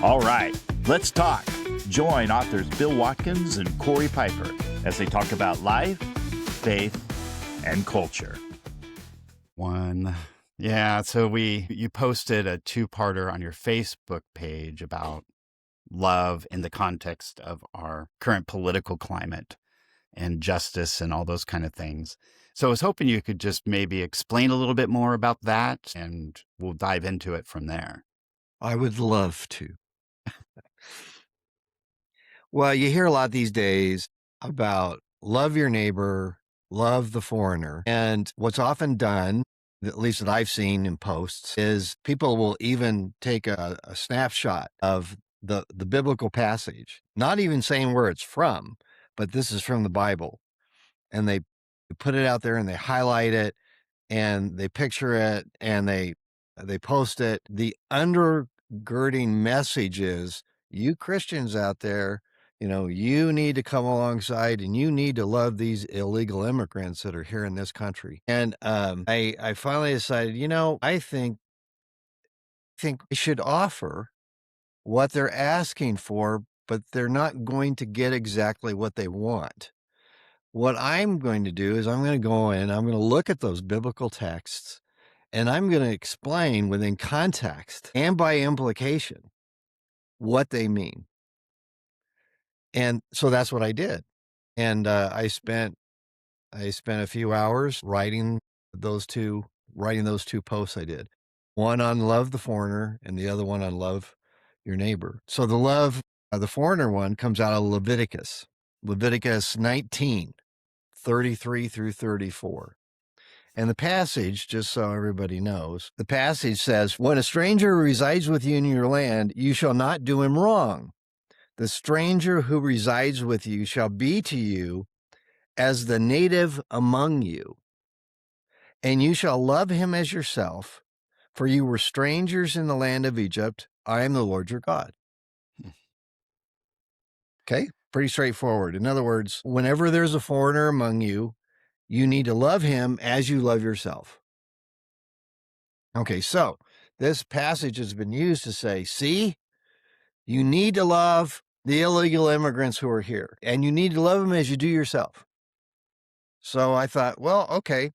All right, let's talk. Join authors Bill Watkins and Corey Piper as they talk about life, faith, and culture. So you posted a two-parter on your Facebook page about love in the context of our current political climate and justice and all those kind of things. So I was hoping you could just maybe explain a little bit more about that, and we'll dive into it from there. I would love to. Well, you hear a lot these days about love your neighbor, love the foreigner. And what's often done, at least that I've seen in posts, is people will even take a snapshot of the biblical passage, not even saying where it's from, but this is from the Bible. And they put it out there and they highlight it and they picture it and they post it. The undergirding message is, you Christians out there, you need to come alongside and you need to love these illegal immigrants that are here in this country. And I finally decided, I think we should offer what they're asking for, but they're not going to get exactly what they want. What I'm going to do is I'm going to go in, I'm going to look at those biblical texts, and I'm going to explain within context and by implication what they mean. And so that's what I did. And I spent a few hours writing those two posts I did. One on love the foreigner and the other one on love your neighbor. So the love the foreigner one comes out of Leviticus 19, 33 through 34. And the passage, just so everybody knows, the passage says, when a stranger resides with you in your land, you shall not do him wrong. The stranger who resides with you shall be to you as the native among you, and you shall love him as yourself, for you were strangers in the land of Egypt. I am the Lord your God. Okay, pretty straightforward. In other words, whenever there's a foreigner among you, you need to love him as you love yourself. Okay, so this passage has been used to say, see, you need to love the illegal immigrants who are here, and you need to love them as you do yourself. So I thought, well, okay,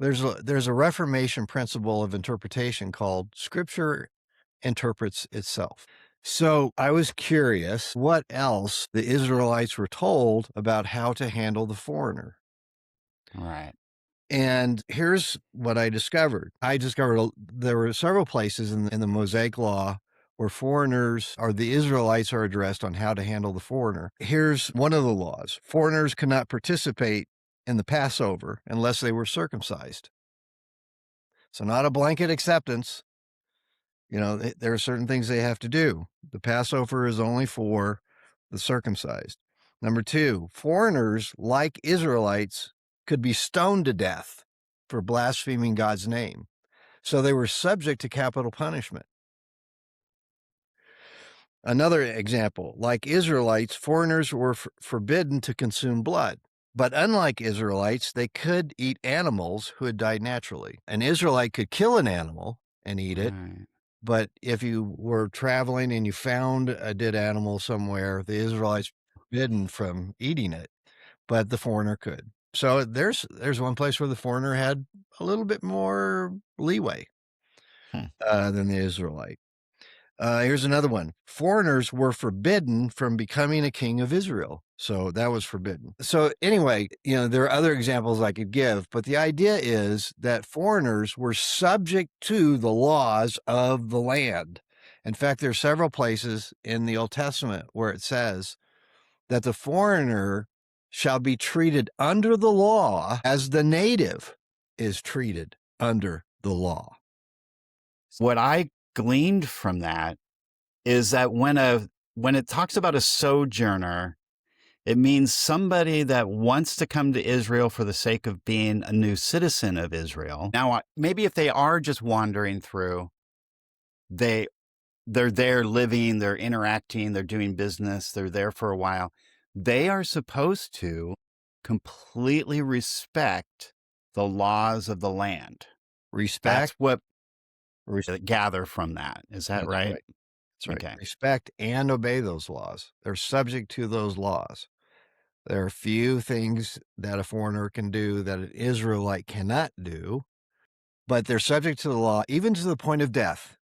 there's a Reformation principle of interpretation called Scripture interprets itself. So I was curious what else the Israelites were told about how to handle the foreigner. Right. And here's what I discovered. There were several places in the Mosaic law where foreigners or the Israelites are addressed on how to handle the foreigner. Here's one of the laws. Foreigners cannot participate in the Passover unless they were circumcised. So not a blanket acceptance. There are certain things they have to do. The Passover is only for the circumcised. Number two, foreigners, like Israelites, could be stoned to death for blaspheming God's name. So they were subject to capital punishment. Another example, like Israelites, foreigners were forbidden to consume blood. But unlike Israelites, they could eat animals who had died naturally. An Israelite could kill an animal and eat it. Right. But if you were traveling and you found a dead animal somewhere, the Israelites were forbidden from eating it, but the foreigner could. So there's one place where the foreigner had a little bit more leeway than the Israelite. Here's another one. Foreigners were forbidden from becoming a king of Israel. So that was forbidden. So anyway, there are other examples I could give, but the idea is that foreigners were subject to the laws of the land. In fact, there are several places in the Old Testament where it says that the foreigner shall be treated under the law as the native is treated under the law. What I gleaned from that is that when it talks about a sojourner, it means somebody that wants to come to Israel for the sake of being a new citizen of Israel. Now, maybe if they are just wandering through, they're there living, they're interacting, they're doing business, they're there for a while. They are supposed to completely respect the laws of the land. Respect. That's what gather from that. Is that right? That's right. Okay. Respect and obey those laws. They're subject to those laws. There are few things that a foreigner can do that an Israelite cannot do, but they're subject to the law, even to the point of death.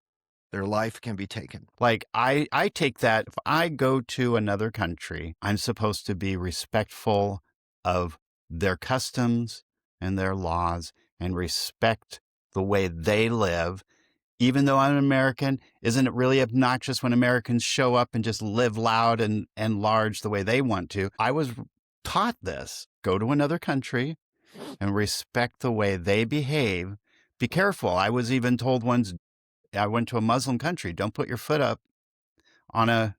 Their life can be taken. Like I take that if I go to another country, I'm supposed to be respectful of their customs and their laws and respect the way they live. Even though I'm an American, isn't it really obnoxious when Americans show up and just live loud and large the way they want to? I was taught this. Go to another country and respect the way they behave. Be careful. I was even told once, I went to a Muslim country, don't put your foot up on a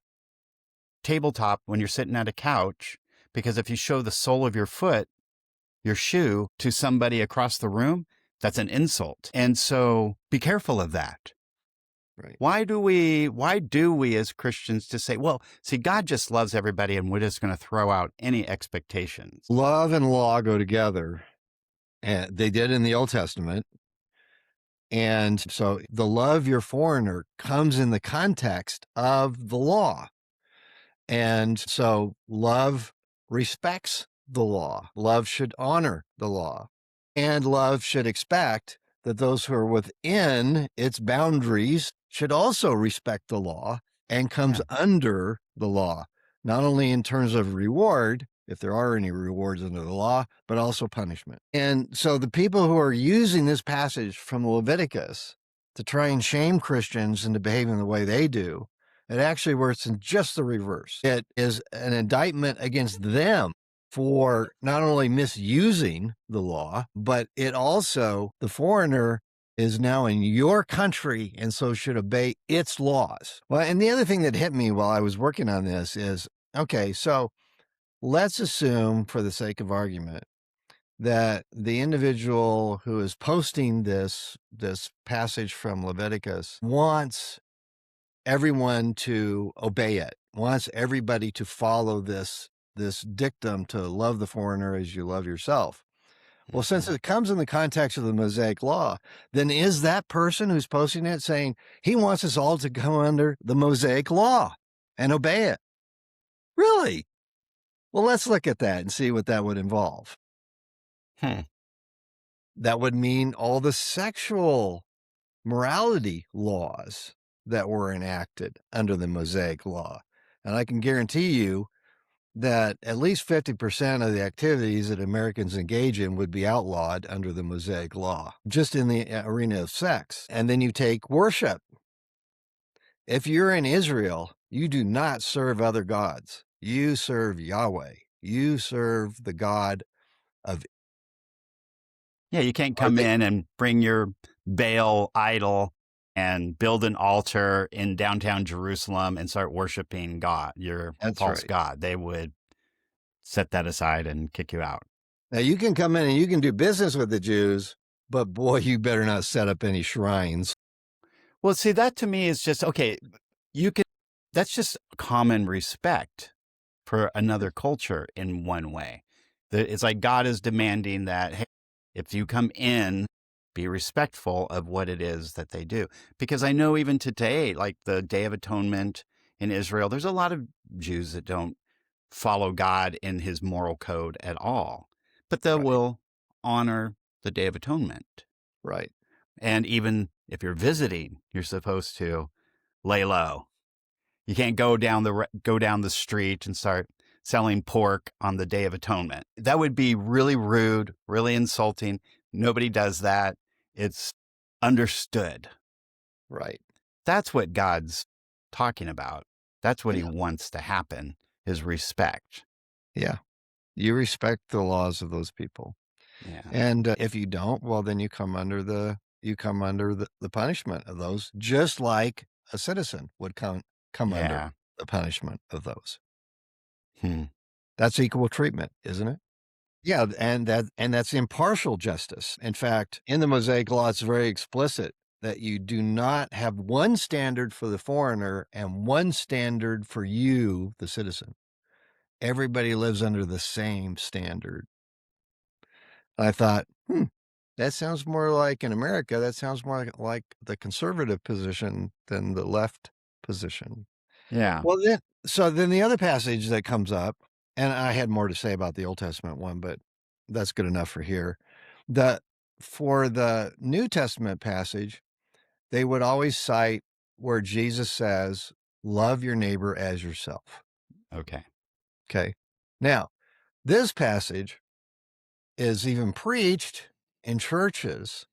tabletop when you're sitting at a couch, because if you show the sole of your foot, your shoe, to somebody across the room, that's an insult. And so be careful of that. Right. Why do we as Christians just say, well, see, God just loves everybody and we're just going to throw out any expectations? Love and law go together. And they did in the Old Testament. And so the love your foreigner comes in the context of the law. And so love respects the law. Love should honor the law. And love should expect that those who are within its boundaries should also respect the law and comes under the law, not only in terms of reward, if there are any rewards under the law, but also punishment. And so the people who are using this passage from Leviticus to try and shame Christians into behaving the way they do, it actually works in just the reverse. It is an indictment against them for not only misusing the law, but it also, the foreigner is now in your country and so should obey its laws. Well, and the other thing that hit me while I was working on this is, okay, so let's assume, for the sake of argument, that the individual who is posting this passage from Leviticus wants everyone to obey it, wants everybody to follow this dictum to love the foreigner as you love yourself. Well, since it comes in the context of the Mosaic law, then is that person who's posting it saying he wants us all to come under the Mosaic law and obey it? Really? Well, let's look at that and see what that would involve. That would mean all the sexual morality laws that were enacted under the Mosaic law. And I can guarantee you that at least 50% of the activities that Americans engage in would be outlawed under the Mosaic law, just in the arena of sex. And then you take worship. If you're in Israel, you do not serve other gods. You serve Yahweh. You serve the God of... Yeah, you can't come in and bring your Baal idol and build an altar in downtown Jerusalem and start worshiping God, your false god. They would set that aside and kick you out. Now, you can come in and you can do business with the Jews, but boy, you better not set up any shrines. Well, see, that to me is just, okay, that's just common respect for another culture in one way. It's like God is demanding that, hey, if you come in, be respectful of what it is that they do. Because I know even today, like the Day of Atonement in Israel, there's a lot of Jews that don't follow God in his moral code at all, but they will honor the Day of Atonement. Right. And even if you're visiting, you're supposed to lay low. You can't go down the street and start selling pork on the Day of Atonement. That would be really rude, really insulting. Nobody does that. It's understood. Right. That's what God's talking about. That's what he wants to happen, is respect. Yeah. You respect the laws of those people. Yeah. And if you don't, well, then you come under the punishment of those, just like a citizen would come under the punishment of those. That's equal treatment, isn't it? Yeah, and that's impartial justice. In fact, in the Mosaic law, it's very explicit that you do not have one standard for the foreigner and one standard for you, the citizen. Everybody lives under the same standard. I thought, that sounds more like, in America, that sounds more like the conservative position than the left position. Yeah. Well, then the other passage that comes up, and I had more to say about the Old Testament one, but that's good enough for here. For the New Testament passage, they would always cite where Jesus says, love your neighbor as yourself. Okay. Okay. Now, this passage is even preached in churches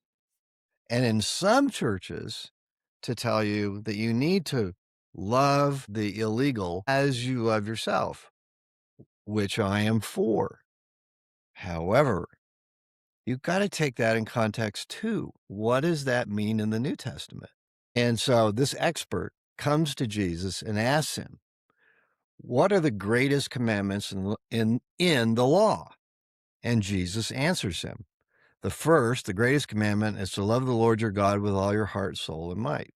and in some churches to tell you that you need to love the illegal as you love yourself, which I am for. However, you've got to take that in context too. What does that mean in the New Testament? And so this expert comes to Jesus and asks him, what are the greatest commandments in the law? And Jesus answers him. The greatest commandment is to love the Lord your God with all your heart, soul, and might.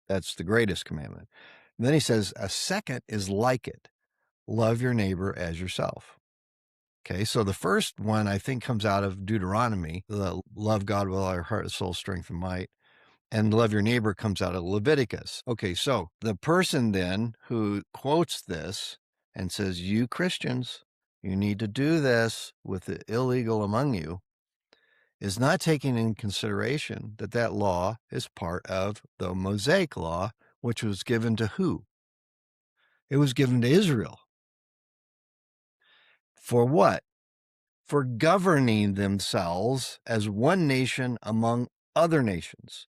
That's the greatest commandment. And then he says, a second is like it. Love your neighbor as yourself. Okay, so the first one I think comes out of Deuteronomy, the love God with all your heart, soul, strength, and might. And love your neighbor comes out of Leviticus. Okay, so the person then who quotes this and says, you Christians, you need to do this with the illegal among you, is not taking in consideration that that law is part of the Mosaic law, which was given to who? It was given to Israel. For what? For governing themselves as one nation among other nations.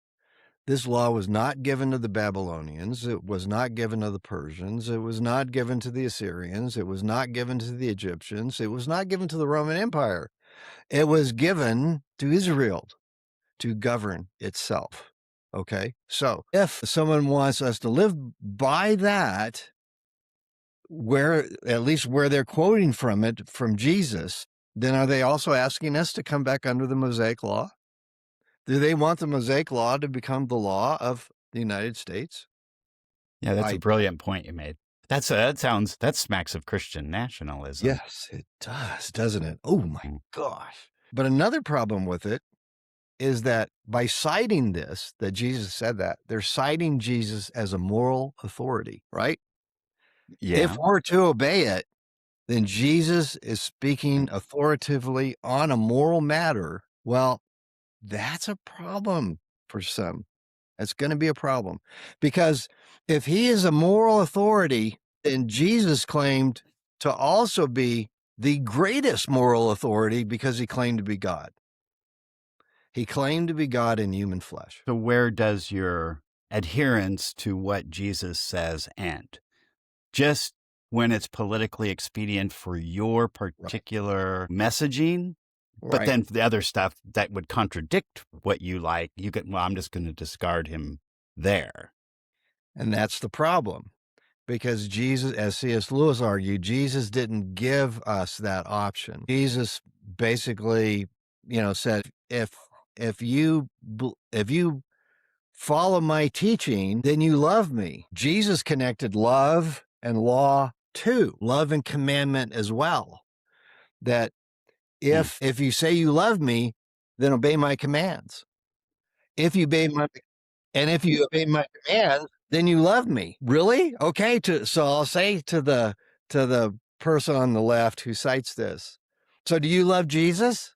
This law was not given to the Babylonians. It was not given to the Persians. It was not given to the Assyrians. It was not given to the Egyptians. It was not given to the Roman Empire. It was given to Israel to govern itself. Okay? So if someone wants us to live by that, at least where they're quoting from it, from Jesus, then are they also asking us to come back under the Mosaic law? Do they want the Mosaic law to become the law of the United States? Yeah, that's a brilliant point you made. That smacks of Christian nationalism. Yes, it does, doesn't it? Oh my gosh. But another problem with it is that by citing this, that Jesus said that, they're citing Jesus as a moral authority, right? Yeah. If we're to obey it, then Jesus is speaking authoritatively on a moral matter. Well, that's a problem for some. It's going to be a problem because if he is a moral authority, then Jesus claimed to also be the greatest moral authority because he claimed to be God. He claimed to be God in human flesh. So where does your adherence to what Jesus says end? Just when it's politically expedient for your particular messaging? But then the other stuff that would contradict what you like, I'm just going to discard him there. And that's the problem. Because Jesus, as C.S. Lewis argued, Jesus didn't give us that option. Jesus basically, said, if you follow my teaching, then you love me. Jesus connected love and law too, love and commandment as well. That if you say you love me, then obey my commands. If you obey my commands, then you love me. Really? Okay. So I'll say to the person on the left who cites this, so do you love Jesus?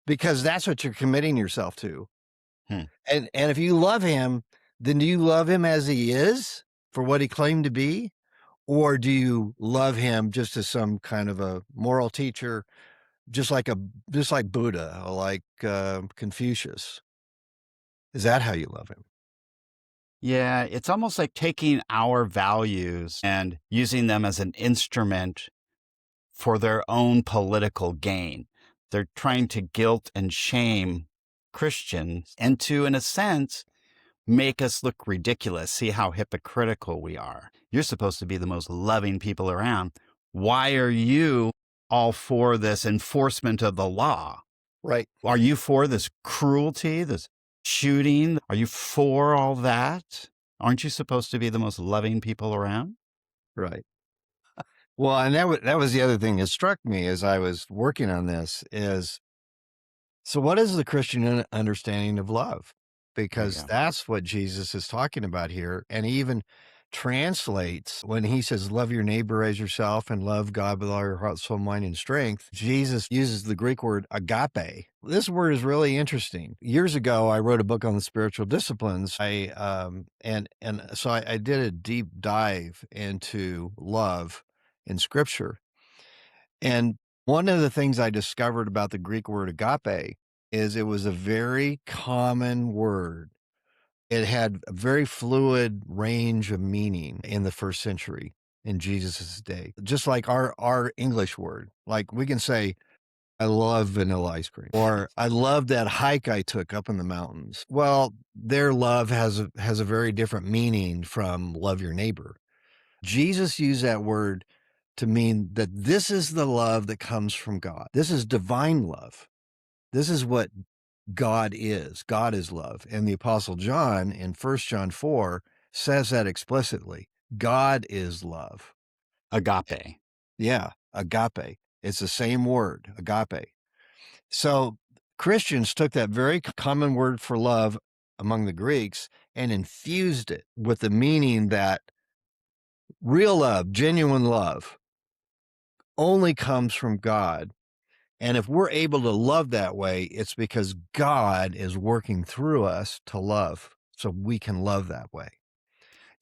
Because that's what you're committing yourself to. And if you love him, then do you love him as he is for what he claimed to be? Or do you love him just as some kind of a moral teacher, just like Buddha, or like Confucius? Is that how you love him? Yeah, it's almost like taking our values and using them as an instrument for their own political gain. They're trying to guilt and shame Christians and to, in a sense, make us look ridiculous, see how hypocritical we are. You're supposed to be the most loving people around. Why are you all for this enforcement of the law? Right. Are you for this cruelty, this shooting? Are you for all that? Aren't you supposed to be the most loving people around? Right. Well, and that was the other thing that struck me as I was working on this is, so what is the Christian understanding of love? Because that's what Jesus is talking about here. And he even translates when he says, love your neighbor as yourself and love God with all your heart, soul, mind, and strength. Jesus uses the Greek word agape. This word is really interesting. Years ago, I wrote a book on the spiritual disciplines. So I did a deep dive into love in Scripture. And one of the things I discovered about the Greek word agape is it was a very common word. It had a very fluid range of meaning in the first century in Jesus's day. Just like our English word. Like we can say, I love vanilla ice cream, or I love that hike I took up in the mountains. Well, their love has a very different meaning from love your neighbor. Jesus used that word to mean that this is the love that comes from God. This is divine love. This is what God is. God is love. And the Apostle John in 1 John 4 says that explicitly. God is love. Agape. Yeah, agape. It's the same word, agape. So Christians took that very common word for love among the Greeks and infused it with the meaning that real love, genuine love, only comes from God. And if we're able to love that way, it's because God is working through us to love, so we can love that way.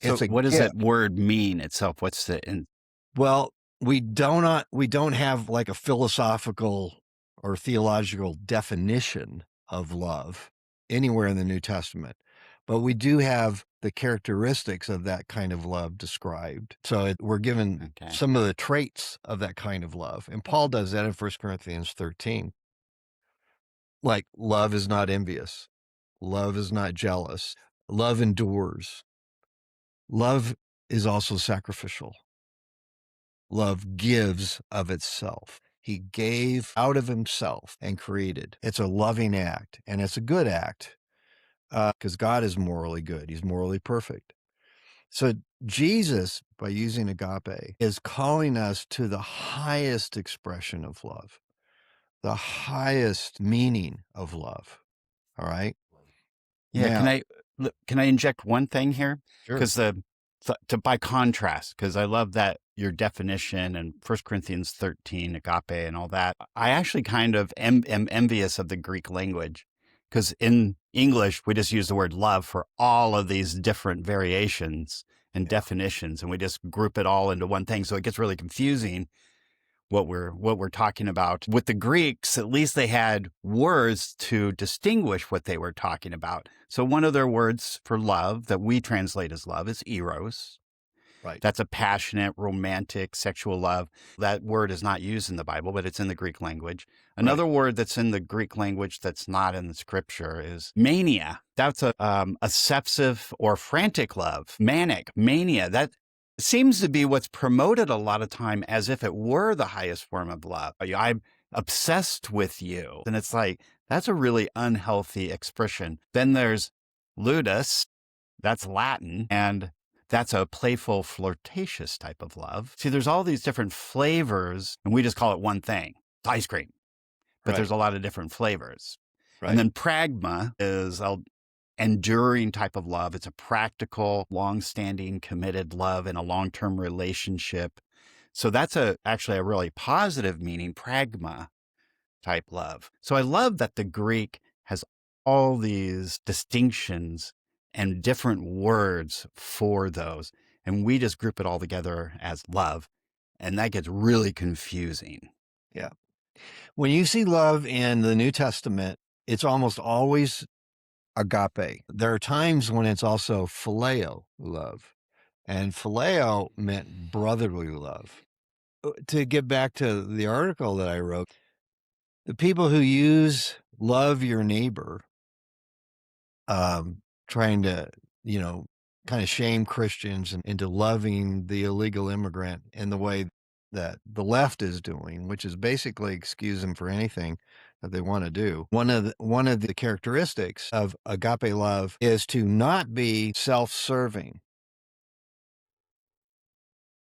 So It's a what does gift. that word mean itself? What's the Well, we don't have like a philosophical or theological definition of love anywhere in the New Testament, but we do have the characteristics of that kind of love described. So we're given some of the traits of that kind of love. And Paul does that in 1 Corinthians 13. Like, love is not envious. Love is not jealous. Love endures. Love is also sacrificial. Love gives of itself. He gave out of himself and created. It's a loving act, and it's a good act because God is morally good. He's morally perfect. So Jesus, by using agape, is calling us to the highest expression of love, the highest meaning of love. All right? Yeah, Now, can I inject one thing here? sure. Because by contrast, because I love that your definition and 1 Corinthians 13, agape and all that. I actually kind of am envious of the Greek language, because in English, we just use the word love for all of these different variations and definitions, and we just group it all into one thing. So it gets really confusing what we're talking about. With the Greeks, at least they had words to distinguish what they were talking about. So one of their words for love that we translate as love is eros. Right. That's a passionate, romantic, sexual love. That word is not used in the Bible, but it's in the Greek language. Another word that's in the Greek language that's not in the scripture is mania. That's a obsessive or frantic love. Manic, mania. That seems to be what's promoted a lot of time as if it were the highest form of love. I'm obsessed with you. And it's like, that's a really unhealthy expression. Then there's ludus. That's Latin. And that's a playful, flirtatious type of love. See, there's all these different flavors, and we just call it one thing. It's ice cream. But there's a lot of different flavors. Right. And then pragma is an enduring type of love. It's a practical, long-standing, committed love in a long-term relationship. So that's actually a really positive meaning, pragma type love. So I love that the Greek has all these distinctions and different words for those. And we just group it all together as love. And that gets really confusing. Yeah. When you see love in the New Testament, it's almost always agape. There are times when it's also phileo love. And phileo meant brotherly love. To get back to the article that I wrote, the people who use love your neighbor, trying to, kind of shame Christians into loving the illegal immigrant in the way that the left is doing, which is basically excuse them for anything that they want to do. One of the characteristics of agape love is to not be self-serving.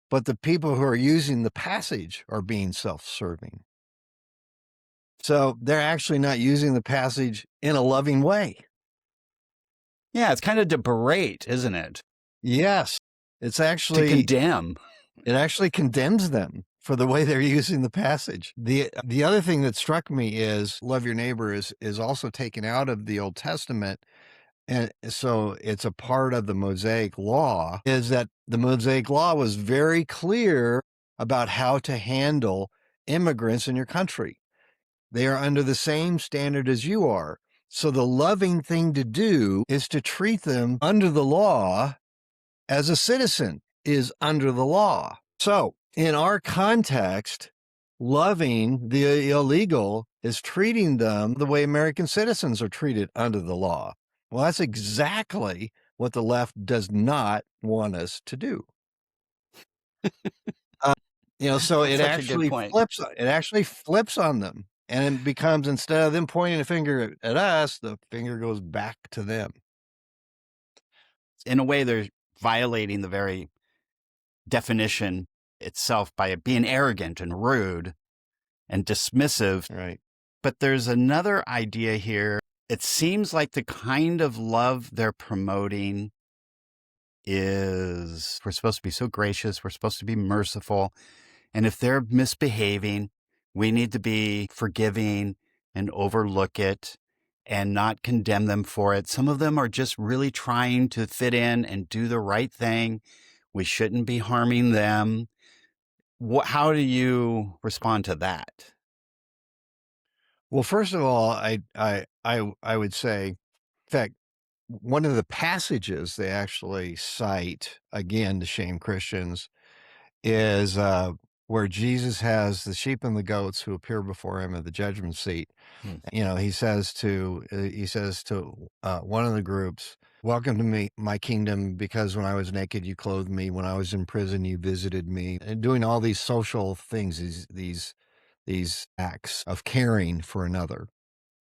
But the people who are using the passage are being self-serving. So they're actually not using the passage in a loving way. Yeah, it's kind of to berate, isn't it? Yes. It's To actually condemn. it actually condemns them for the way they're using the passage. The other thing that struck me is love your neighbor is also taken out of the Old Testament. And so it's a part of the Mosaic law, is that the Mosaic law was very clear about how to handle immigrants in your country. They are under the same standard as you are. So the loving thing to do is to treat them under the law as a citizen is under the law. So in our context, loving the illegal is treating them the way American citizens are treated under the law. Well, that's exactly what the left does not want us to do. So it Such a good actually point. flips on them, and it becomes, instead of them pointing a finger at us, the finger goes back to them. In a way, they're violating the very definition itself by being arrogant and rude and dismissive. Right. But there's another idea here. It seems like the kind of love they're promoting is we're supposed to be so gracious, we're supposed to be merciful. And if they're misbehaving, we need to be forgiving and overlook it and not condemn them for it. Some of them are just really trying to fit in and do the right thing. We shouldn't be harming them. How do you respond to that? Well, first of all, I would say, in fact, one of the passages they actually cite again to shame Christians is where Jesus has the sheep and the goats who appear before him at the judgment seat. He says to one of the groups, "Welcome to me, my kingdom, because when I was naked, you clothed me. When I was in prison, you visited me." And doing all these social things, these acts of caring for another.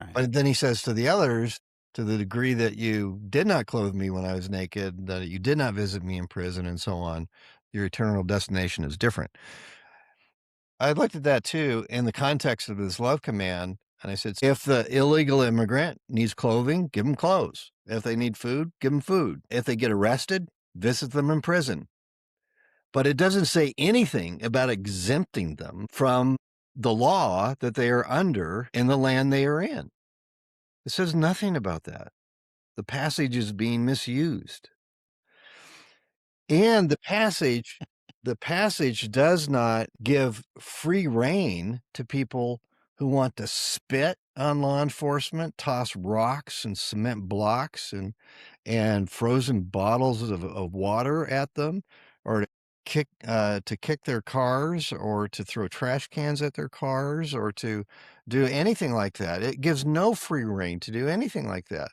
Right. But then he says to the others, to the degree that you did not clothe me when I was naked, that you did not visit me in prison, and so on, your eternal destination is different. I looked at that too in the context of this love command. And I said, if the illegal immigrant needs clothing, give them clothes. If they need food, give them food. If they get arrested, visit them in prison. But it doesn't say anything about exempting them from the law that they are under in the land they are in. It says nothing about that. The passage is being misused. And the passage does not give free rein to people who want to spit on law enforcement, toss rocks and cement blocks and frozen bottles of water at them, or to kick their cars, or to throw trash cans at their cars, or to do anything like that. It gives no free rein to do anything like that.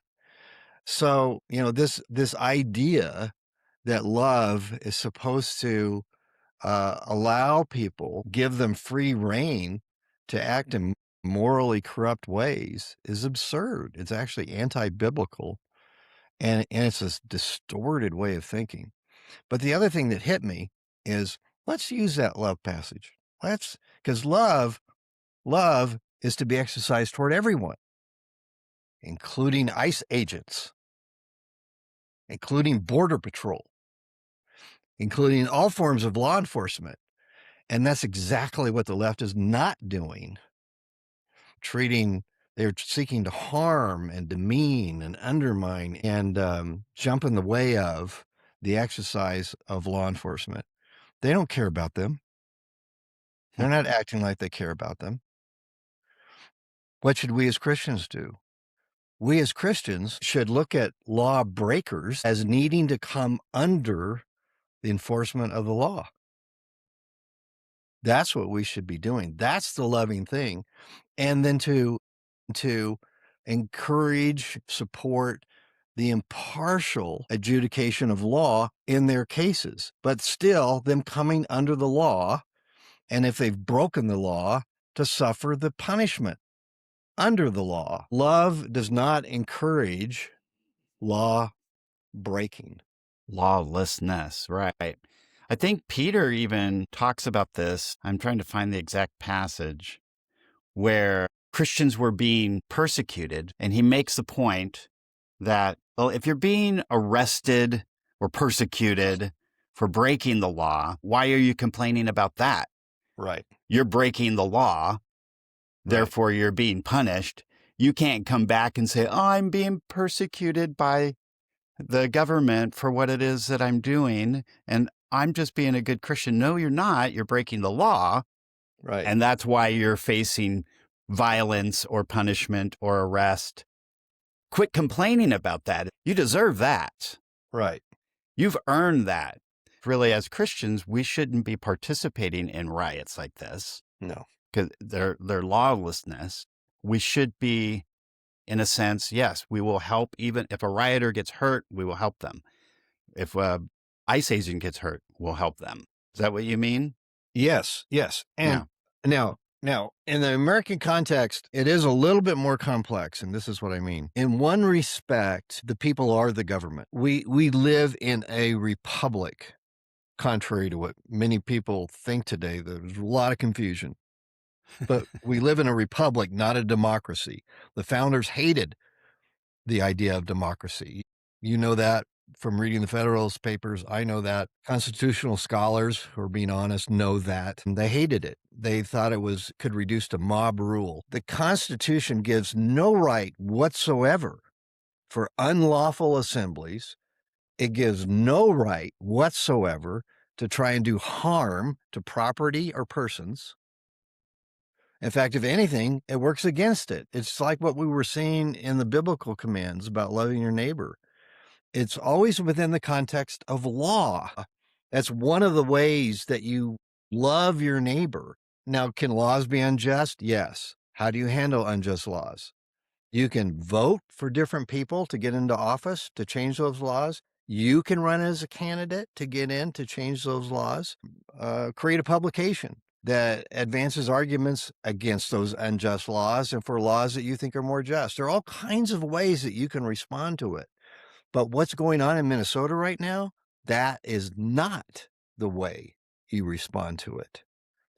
So, this idea that love is supposed to allow people, give them free rein to act in morally corrupt ways is absurd. It's actually anti-biblical, and it's a distorted way of thinking. But the other thing that hit me is, let's use that love passage. Because love is to be exercised toward everyone, including ICE agents, including Border Patrol, including all forms of law enforcement. And that's exactly what the left is not doing. They're seeking to harm and demean and undermine and jump in the way of the exercise of law enforcement. They don't care about them. They're not acting like they care about them. What should we as Christians do? We as Christians should look at law breakers as needing to come under the enforcement of the law. That's what we should be doing. That's the loving thing. And then to encourage, support the impartial adjudication of law in their cases, but still them coming under the law, and if they've broken the law, to suffer the punishment under the law. Love does not encourage law breaking. Lawlessness, right. I think Peter even talks about this. I'm trying to find the exact passage where Christians were being persecuted. And he makes the point that, well, if you're being arrested or persecuted for breaking the law. Why are you complaining about that? Right. You're breaking the law. Therefore, you're being punished. You can't come back and say, oh, I'm being persecuted by the government for what it is that I'm doing, and I'm just being a good Christian. No, you're not. You're breaking the law. Right. And that's why you're facing violence or punishment or arrest. Quit complaining about that. You deserve that. Right. You've earned that. Really, as Christians, we shouldn't be participating in riots like this. No. Because they're lawlessness. We should be, in a sense, yes, we will help. Even if a rioter gets hurt, we will help them. If a ICE agent gets hurt, we'll help them. Is that what you mean? Yes. And now, in the American context, it is a little bit more complex, and this is what I mean. In one respect, the people are the government. We live in a republic, contrary to what many people think today. There's a lot of confusion. But we live in a republic, not a democracy. The founders hated the idea of democracy. You know that from reading the Federalist Papers. I know that. Constitutional scholars, who are being honest, know that. And they hated it. They thought it could reduce to mob rule. The Constitution gives no right whatsoever for unlawful assemblies. It gives no right whatsoever to try and do harm to property or persons. In fact, if anything, it works against it. It's like what we were seeing in the biblical commands about loving your neighbor. It's always within the context of law. That's one of the ways that you love your neighbor. Now, can laws be unjust? Yes. How do you handle unjust laws? You can vote for different people to get into office to change those laws. You can run as a candidate to get in to change those laws. Create a publication that advances arguments against those unjust laws and for laws that you think are more just. There are all kinds of ways that you can respond to it. But what's going on in Minnesota right now, that is not the way you respond to it.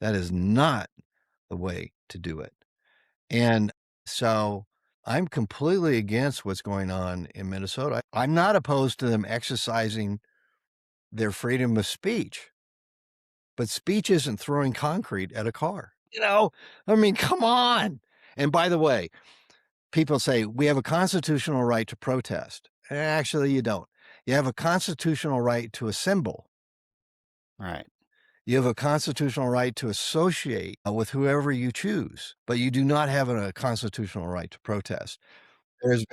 That is not the way to do it. And so I'm completely against what's going on in Minnesota. I'm not opposed to them exercising their freedom of speech. But speech isn't throwing concrete at a car. I mean, come on. And by the way, people say we have a constitutional right to protest. Actually, you don't. You have a constitutional right to assemble. Right. You have a constitutional right to associate with whoever you choose, but you do not have a constitutional right to protest. There's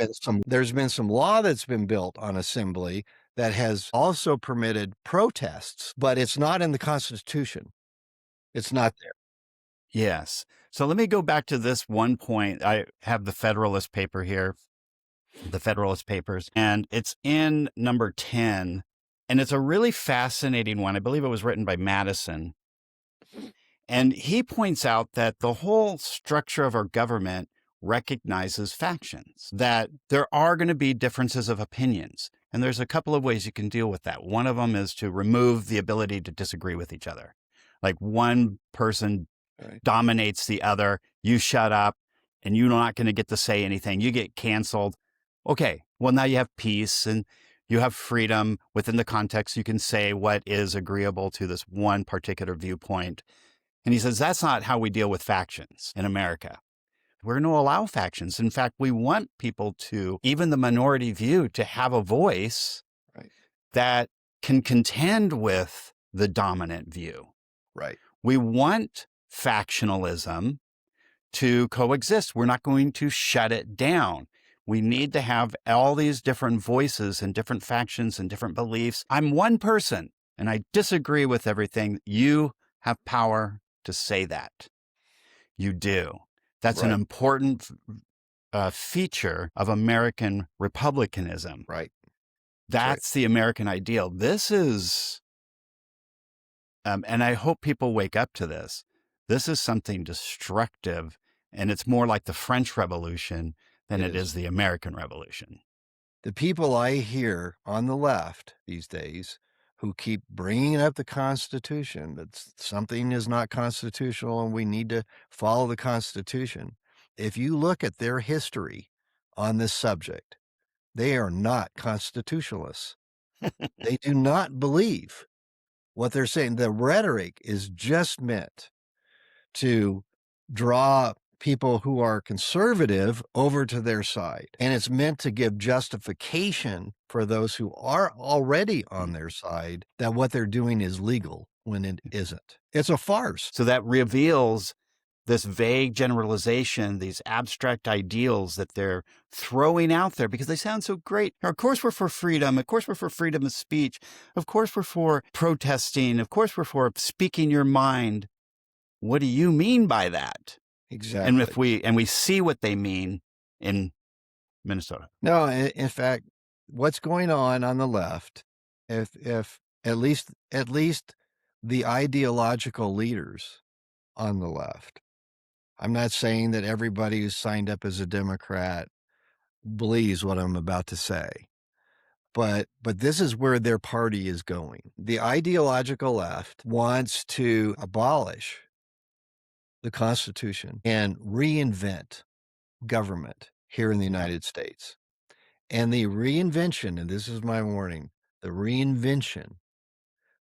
been some law that's been built on assembly that has also permitted protests, but it's not in the Constitution. It's not there. Yes. So let me go back to this one point. I have the Federalist paper here, the Federalist Papers, and it's in number 10. And it's a really fascinating one. I believe it was written by Madison. And he points out that the whole structure of our government recognizes factions, that there are going to be differences of opinions. And there's a couple of ways you can deal with that. One of them is to remove the ability to disagree with each other. Like one person dominates the other, you shut up, and you're not going to get to say anything. You get canceled. Okay, well, now you have peace and you have freedom within the context. You can say what is agreeable to this one particular viewpoint. And he says, that's not how we deal with factions in America. We're going to allow factions. In fact, we want people to, even the minority view, to have a voice that can contend with the dominant view. Right. We want factionalism to coexist. We're not going to shut it down. We need to have all these different voices and different factions and different beliefs. I'm one person and I disagree with everything. You have power to say that. You do. That's an important feature of American republicanism. Right. That's the American ideal. This is, and I hope people wake up to this. This is something destructive, and it's more like the French Revolution than it is the American Revolution. The people I hear on the left these days who keep bringing up the Constitution, that something is not constitutional and we need to follow the Constitution. If you look at their history on this subject, they are not constitutionalists. They do not believe What they're saying, the rhetoric is just meant to draw people who are conservative over to their side. And it's meant to give justification for those who are already on their side that what they're doing is legal when it isn't. It's a farce. So that reveals this vague generalization, these abstract ideals that they're throwing out there because they sound so great. Of course, we're for freedom. Of course, we're for freedom of speech. Of course, we're for protesting. Of course, we're for speaking your mind. What do you mean by that? Exactly. And we see what they mean in Minnesota. No, in fact, what's going on the left, if at least the ideological leaders on the left, I'm not saying that everybody who's signed up as a Democrat believes what I'm about to say, but this is where their party is going. The ideological left wants to abolish the Constitution and reinvent government here in the United States. And the reinvention, and this is my warning, the reinvention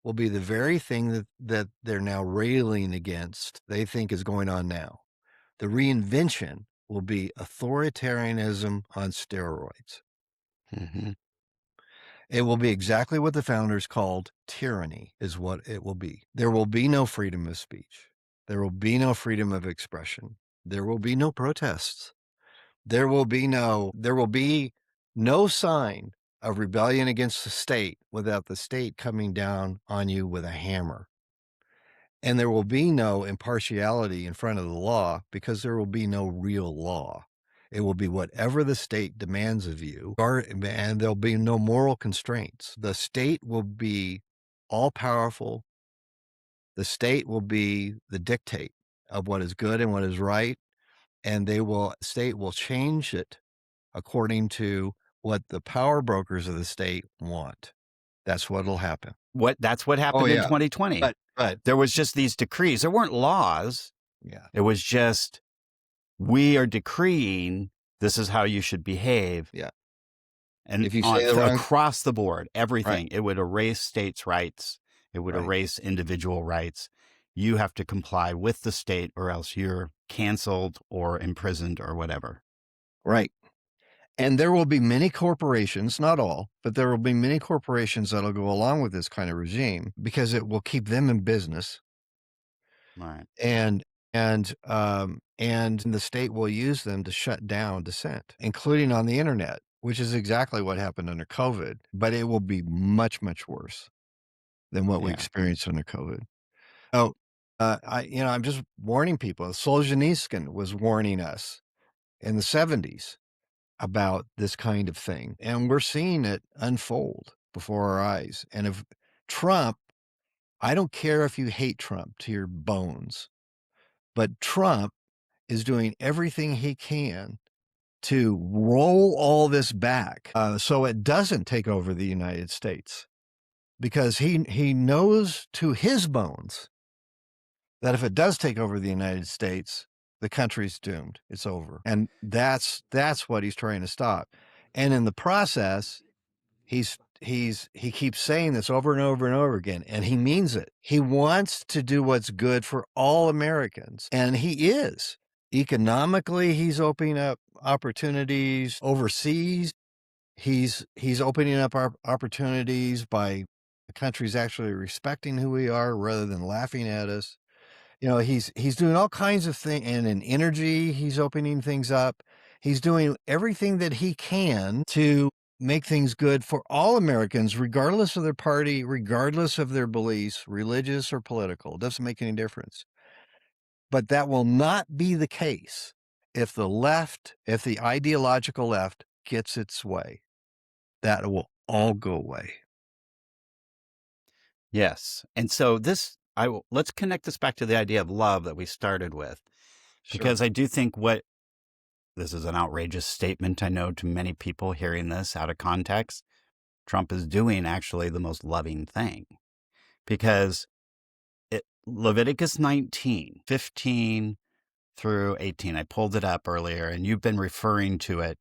will be the very thing that they're now railing against, they think is going on now. The reinvention will be authoritarianism on steroids. Mm-hmm. It will be exactly what the founders called tyranny, is what it will be. There will be no freedom of speech. There will be no freedom of expression. There will be no protests. There will be no sign of rebellion against the state without the state coming down on you with a hammer. And there will be no impartiality in front of the law because there will be no real law. It will be whatever the state demands of you, and there'll be no moral constraints. The state will be all powerful. The state will be the dictate of what is good and what is right, and state will change it according to what the power brokers of the state want. That's what'll happen. That's what happened in 2020. But there was just these decrees. There weren't laws. Yeah. It was just, we are decreeing this is how you should behave. Yeah. And if you say across the board, everything, it would erase states' rights. It would erase individual rights. You have to comply with the state or else you're canceled or imprisoned or whatever. Right. And there will be many corporations, not all, but there will be many corporations that'll go along with this kind of regime because it will keep them in business. Right. And the state will use them to shut down dissent, including on the internet, which is exactly what happened under COVID, but it will be much, much worse than what we experienced under COVID. Oh, I'm just warning people. Solzhenitsyn was warning us in the 70s about this kind of thing. And we're seeing it unfold before our eyes. And if Trump, I don't care if you hate Trump to your bones, but Trump is doing everything he can to roll all this back so it doesn't take over the United States. Because he knows to his bones that if it does take over the United States, the country's doomed. It's over. And that's what he's trying to stop. And in the process, he keeps saying this over and over and over again, and he means it. He wants to do what's good for all Americans, and he is. Economically, he's opening up opportunities overseas. He's opening up our opportunities by the country's actually respecting who we are rather than laughing at us. He's doing all kinds of things, and in energy, he's opening things up. He's doing everything that he can to make things good for all Americans, regardless of their party, regardless of their beliefs, religious or political. It doesn't make any difference. But that will not be the case if the ideological left gets its way. That will all go away. Yes. And so let's connect this back to the idea of love that we started with, because I do think this is an outrageous statement, I know, to many people hearing this out of context. Trump is doing actually the most loving thing, because Leviticus 19, 15 through 18, I pulled it up earlier and you've been referring to it.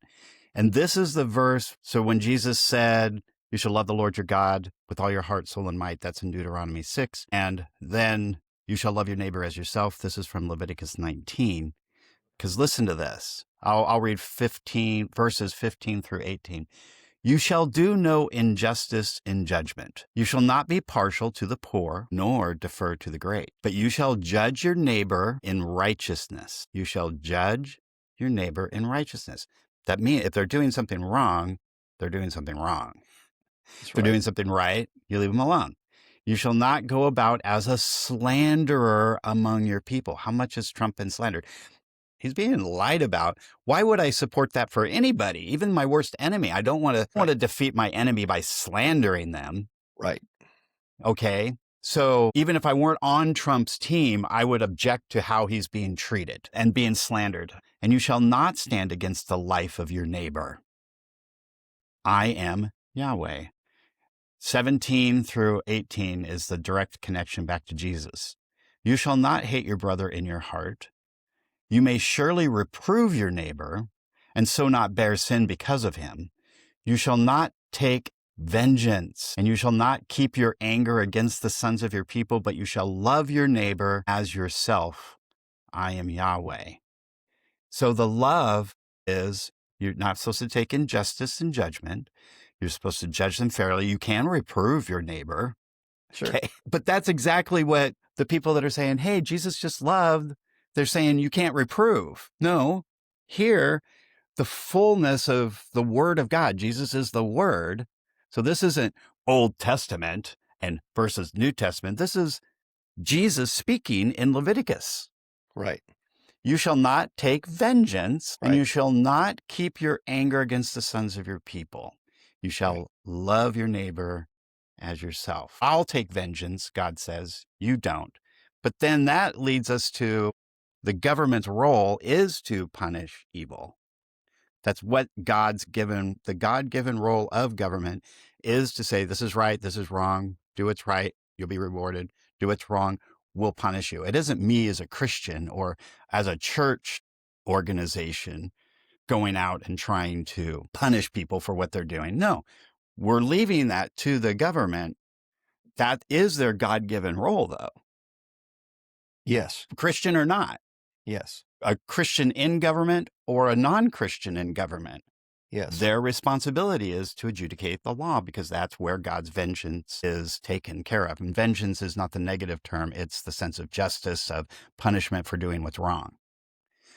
And this is the verse. So when Jesus said, You shall love the Lord your God with all your heart, soul, and might. That's in Deuteronomy 6. And then you shall love your neighbor as yourself. This is from Leviticus 19. Because listen to this. I'll read verses 15 through 18. You shall do no injustice in judgment. You shall not be partial to the poor, nor defer to the great. But you shall judge your neighbor in righteousness. You shall judge your neighbor in righteousness. That means if they're doing something wrong, they're doing something wrong. If they're doing something right, you leave them alone. You shall not go about as a slanderer among your people. How much has Trump been slandered? He's being lied about. Why would I support that for anybody, even my worst enemy? I don't want to defeat my enemy by slandering them. Right. Okay. So even if I weren't on Trump's team, I would object to how he's being treated and being slandered. And you shall not stand against the life of your neighbor. I am Yahweh. 17 through 18 is the direct connection back to Jesus. You shall not hate your brother in your heart. You may surely reprove your neighbor, and so not bear sin because of him. You shall not take vengeance, and you shall not keep your anger against the sons of your people, but you shall love your neighbor as yourself. I am Yahweh. So the love is you're not supposed to take injustice and judgment. You're supposed to judge them fairly. You can reprove your neighbor. Sure. Okay? But that's exactly what the people that are saying, hey, Jesus just loved, they're saying you can't reprove. No, here, the fullness of the Word of God, Jesus is the Word. So this isn't Old Testament and versus New Testament. This is Jesus speaking in Leviticus. Right. You shall not take vengeance, and Right. you shall not keep your anger against the sons of your people. You shall love your neighbor as yourself. I'll take vengeance, God says. You don't. But then that leads us to the government's role is to punish evil. That's what the God-given role of government is to say, this is right, this is wrong, do what's right, you'll be rewarded, do what's wrong, we'll punish you. It isn't me as a Christian or as a church organization going out and trying to punish people for what they're doing. No, we're leaving that to the government. That is their God-given role, though. Yes. Christian or not. Yes. A Christian in government or a non-Christian in government. Yes. Their responsibility is to adjudicate the law because that's where God's vengeance is taken care of. And vengeance is not the negative term. It's the sense of justice, of punishment for doing what's wrong.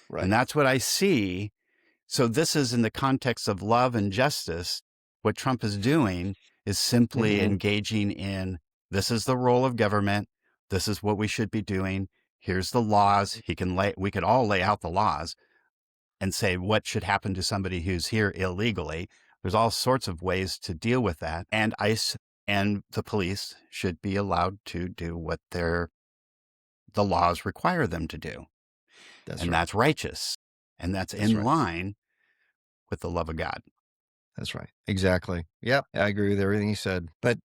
Right. And that's what I see. So this is in the context of love and justice. What Trump is doing is simply engaging in, this is the role of government. This is what we should be doing. Here's the laws. We could all lay out the laws and say what should happen to somebody who's here illegally. There's all sorts of ways to deal with that. And ICE and the police should be allowed to do what the laws require them to do. That's righteous. And that's in line with the love of God. That's right. Exactly. Yep. I agree with everything you said. But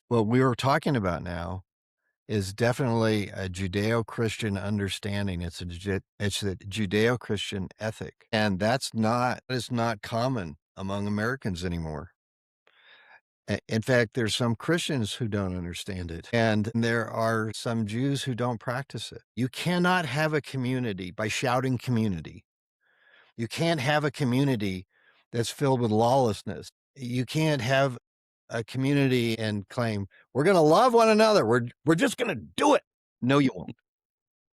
what we were talking about now is definitely a Judeo-Christian understanding. It's a Judeo-Christian ethic. And that is not common among Americans anymore. In fact, there's some Christians who don't understand it. And there are some Jews who don't practice it. You cannot have a community by shouting community. You can't have a community that's filled with lawlessness. You can't have a community and claim, we're going to love one another. We're just going to do it. No, you won't.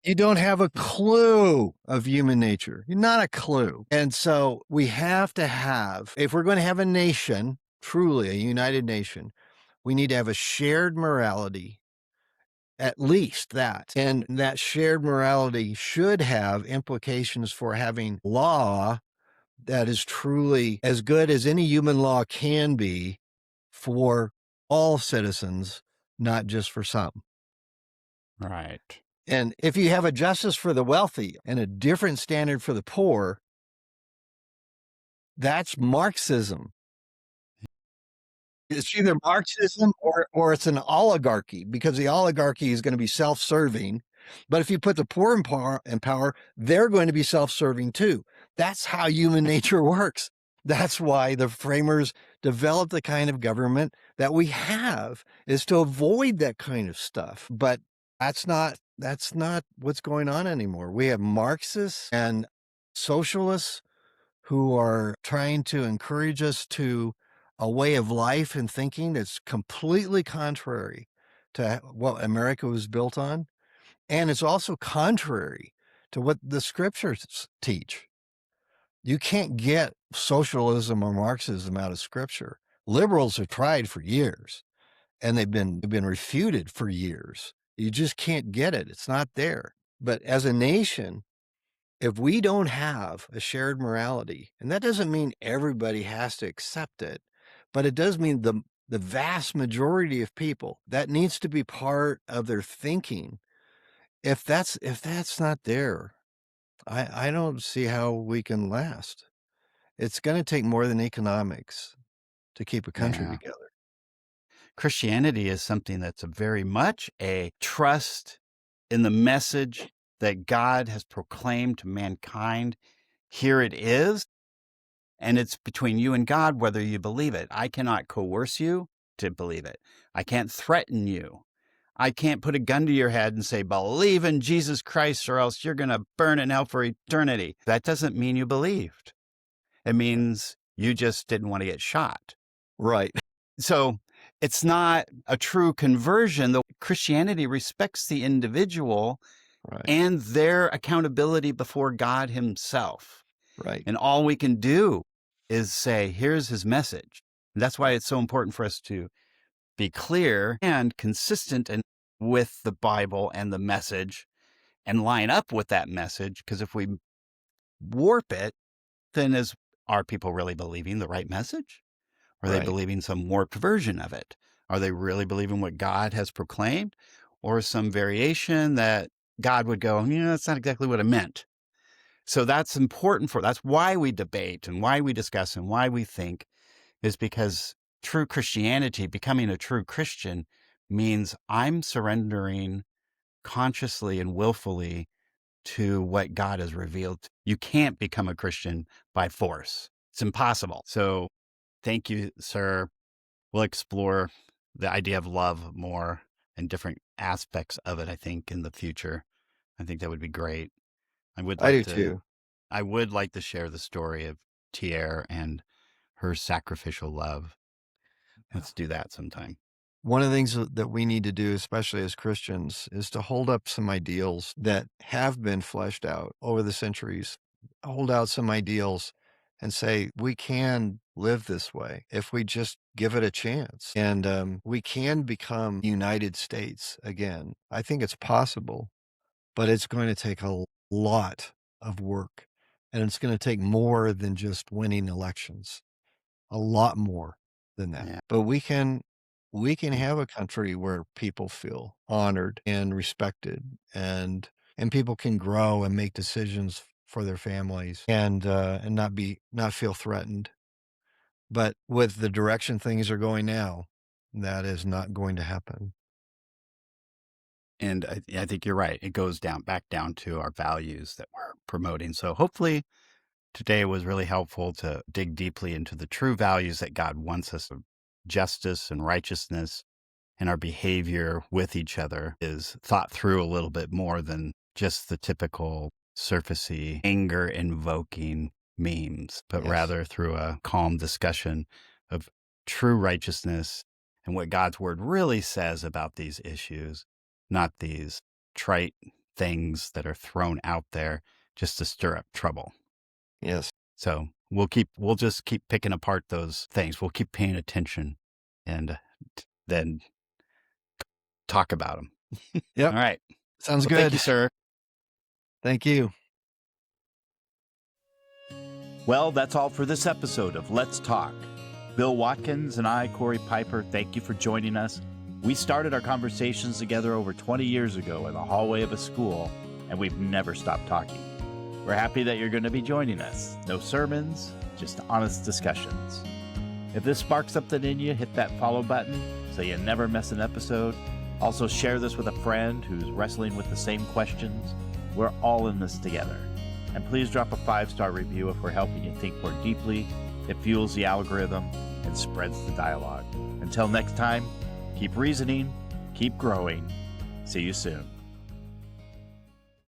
You don't have a clue of human nature. You're not a clue. And so we have to have, if we're going to have a nation, truly a united nation, we need to have a shared morality, at least that. And that shared morality should have implications for having law that is truly as good as any human law can be for all citizens, not just for some. Right. And if you have a justice for the wealthy and a different standard for the poor, that's Marxism. It's either Marxism or it's an oligarchy, because the oligarchy is going to be self-serving. But if you put the poor in power, they're going to be self-serving too. That's how human nature works. That's why the framers developed the kind of government that we have, is to avoid that kind of stuff. But that's not what's going on anymore. We have Marxists and socialists who are trying to encourage us to a way of life and thinking that's completely contrary to what America was built on. And it's also contrary to what the scriptures teach. You can't get socialism or Marxism out of scripture. Liberals have tried for years, and they've been refuted for years. You just can't get it. It's not there. But as a nation, if we don't have a shared morality, and that doesn't mean everybody has to accept it, but it does mean the vast majority of people, that needs to be part of their thinking. If that's not there, I don't see how we can last. It's going to take more than economics to keep a country together. Christianity is something that's very much a trust in the message that God has proclaimed to mankind. Here it is. And it's between you and God whether you believe it. I cannot coerce you to believe it. I can't threaten you. I can't put a gun to your head and say, believe in Jesus Christ or else you're going to burn in hell for eternity. That doesn't mean you believed. It means you just didn't want to get shot. Right. So it's not a true conversion, though Christianity respects the individual and their accountability before God himself. Right. And all we can do is say, here's his message. And that's why it's so important for us to be clear and consistent with the Bible and the message and line up with that message. Because if we warp it, then are people really believing the right message? Are they believing some warped version of it? Are they really believing what God has proclaimed, or some variation that God would go, that's not exactly what I meant? So that's important that's why we debate and why we discuss and why we think, is because true Christianity, becoming a true Christian, means I'm surrendering consciously and willfully to what God has revealed. You can't become a Christian by force. It's impossible. So thank you, sir. We'll explore the idea of love more and different aspects of it, I think, in the future. I think that would be great. I do too. I would like to share the story of Thierry and her sacrificial love. Let's do that sometime. One of the things that we need to do, especially as Christians, is to hold up some ideals that have been fleshed out over the centuries. Hold out some ideals and say, we can live this way if we just give it a chance. And we can become United States again. I think it's possible, but it's going to take a lot of work. And it's going to take more than just winning elections, a lot more than that. Yeah. But we can have a country where people feel honored and respected, and people can grow and make decisions for their families and not feel threatened. But with the direction things are going now, that is not going to happen. And I think you're right. It goes back down to our values that we're promoting. So hopefully today was really helpful to dig deeply into the true values that God wants us to. Justice and righteousness, and our behavior with each other is thought through a little bit more than just the typical surfacey anger invoking memes, but rather through a calm discussion of true righteousness and what God's word really says about these issues, not these trite things that are thrown out there just to stir up trouble. Yes. So we'll just keep picking apart those things. We'll keep paying attention and then talk about them. Yep. All right. Sounds good. Thank you, sir. Thank you. Well, that's all for this episode of Let's Talk. Bill Watkins and I, Corey Piper, thank you for joining us. We started our conversations together over 20 years ago in the hallway of a school, and we've never stopped talking. We're happy that you're going to be joining us. No sermons, just honest discussions. If this sparks something in you, hit that follow button so you never miss an episode. Also share this with a friend who's wrestling with the same questions. We're all in this together. And please drop a 5-star review if we're helping you think more deeply It fuels the algorithm and spreads the dialogue. Until next time, keep reasoning, keep growing. See you soon.